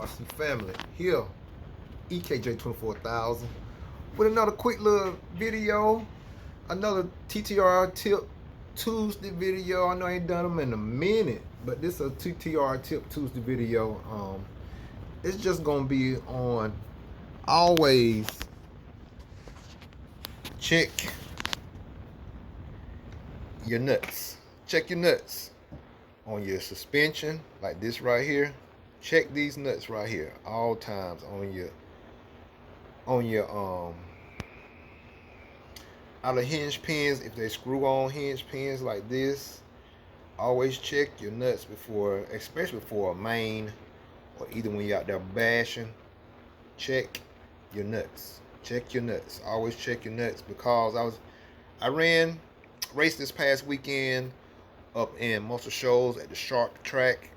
RC family here, EKJ 24000 with another quick little video, another TTR tip Tuesday video. I know I ain't done them in a minute, but this is a TTR tip Tuesday video. It's just gonna be on always check your nuts. Check your nuts on your suspension, like this right here. Check these nuts right here all times on your outer hinge pins. If they screw on hinge pins like this, always check your nuts before, especially for a main or either when you're out there bashing. Check your nuts. Check your nuts. Always check your nuts, because I ran race this past weekend up in Muscle Shoals at the Shark track,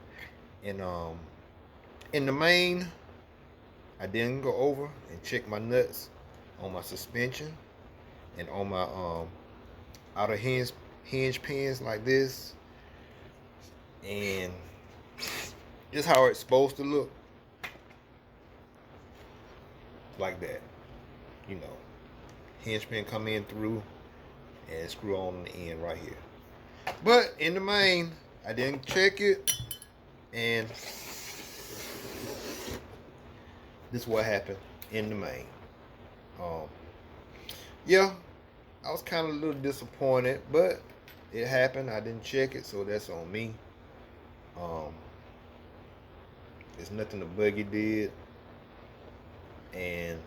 and in the main, I didn't go over and check my nuts on my suspension and on my outer hinge pins like this, and this is how it's supposed to look, like that. You know, hinge pin come in through and screw on the end right here. But in the main, I didn't check it, and this is what happened in the main. Yeah, I was kind of a little disappointed, but it happened. I didn't check it, so that's on me. It's nothing the buggy did, and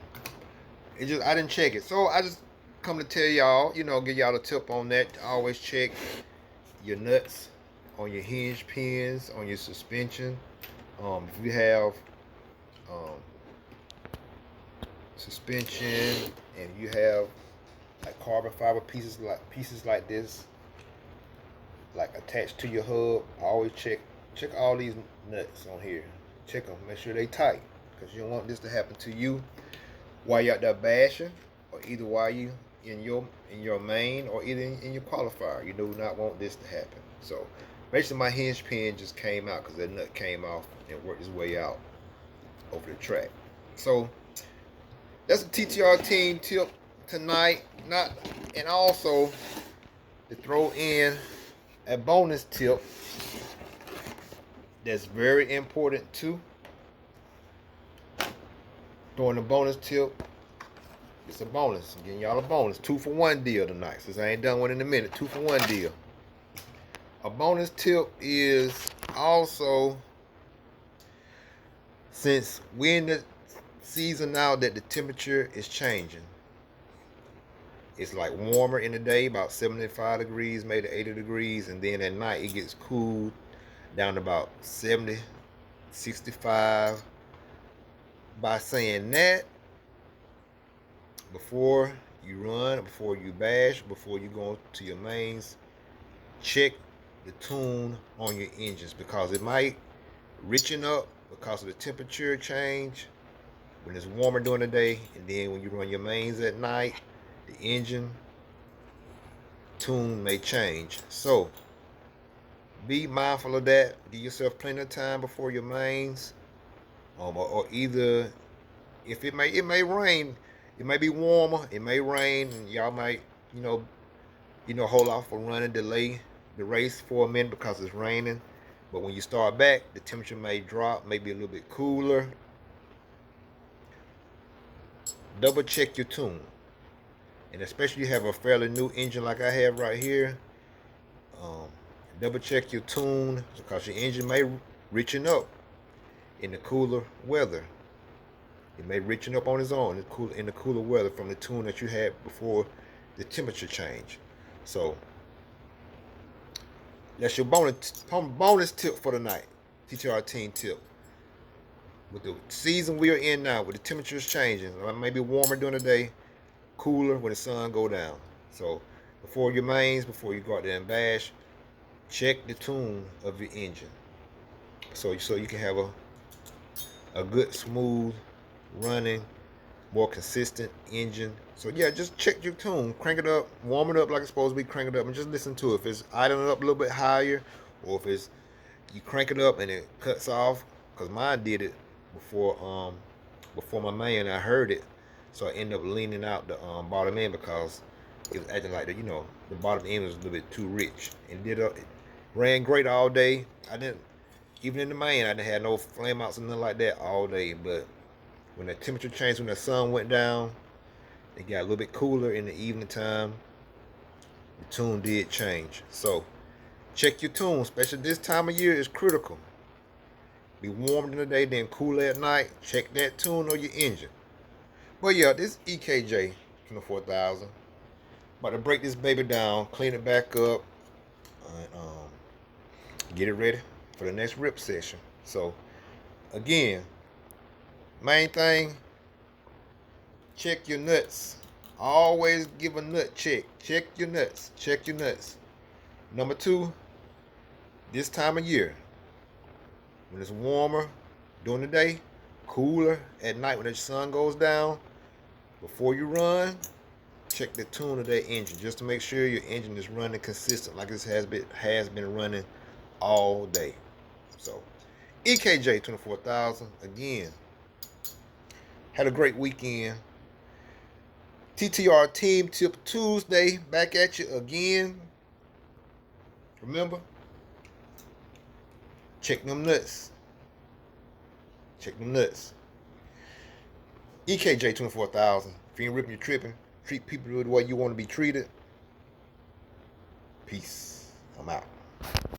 I didn't check it. So I just come to tell y'all, give y'all a tip on that. Always check your nuts on your hinge pins, on your suspension. If you have suspension and you have like carbon fiber pieces like this, like attached to your hub, always check all these nuts on here. Check them, make sure they tight, because you don't want this to happen to you while you're out there bashing, or either while you in your main, or either in your qualifier. You do not want this to happen. So basically my hinge pin just came out because that nut came off and worked its way out over the track. So that's a TTR team tip tonight. And also to throw in a bonus tip that's very important too. Throwing a bonus tip. It's a bonus. I'm getting y'all a bonus. 2-for-1 deal tonight. Since I ain't done one in a minute. 2-for-1 deal. A bonus tip is also, since we're in the season now that the temperature is changing. It's like warmer in the day, about 75 degrees, maybe 80 degrees, and then at night it gets cooled down to about 70, 65. By saying that, before you run, before you bash, before you go to your mains, check the tune on your engines, because it might richen up because of the temperature change when it's warmer during the day, and then when you run your mains at night, the engine tune may change. So be mindful of that. Give yourself plenty of time before your mains, or either, if it may rain, it may be warmer, it may rain, and y'all might hold off for running, delay the race for a minute because it's raining. But when you start back, the temperature may drop, maybe a little bit cooler. Double check your tune, and especially if you have a fairly new engine like I have right here. Double check your tune, because your engine may richen up in the cooler weather. It may richen up on its own in the cooler weather from the tune that you had before the temperature change. So that's your bonus tip for the night. TTR team tip. With the season we are in now, with the temperatures changing, it may be warmer during the day, cooler when the sun go down. So before your mains, before you go out there and bash, check the tune of your engine, so you can have a good, smooth running, more consistent engine. So yeah, just check your tune, crank it up, warm it up like it's supposed to be, crank it up, and just listen to it. If it's idling up a little bit higher, or if it's you crank it up and it cuts off, because mine did it before my main. I heard it, so I ended up leaning out the bottom end because it was acting like the bottom end was a little bit too rich, and it ran great all day. I didn't even in the main. I didn't have no flame outs or nothing like that all day. But when the temperature changed, when the sun went down, it got a little bit cooler in the evening time. The tune did change. So check your tune, especially this time of year is critical. Be warm in the day, then cool at night. Check that tune or your engine. But yeah, this EKJ 24,000. About to break this baby down, clean it back up, and get it ready for the next rip session. So again, main thing, check your nuts. Always give a nut check. Check your nuts. Check your nuts. Number 2, this time of year, when it's warmer during the day, cooler at night when the sun goes down, before you run, check the tune of that engine just to make sure your engine is running consistent like this has been running all day. So EKJ 24,000 again. Had a great weekend. TTR Team Tip Tuesday back at you again. Remember, check them nuts. Check them nuts. EKJ 24,000. If you ain't ripping, you're tripping. Treat people the way you want to be treated. Peace. I'm out.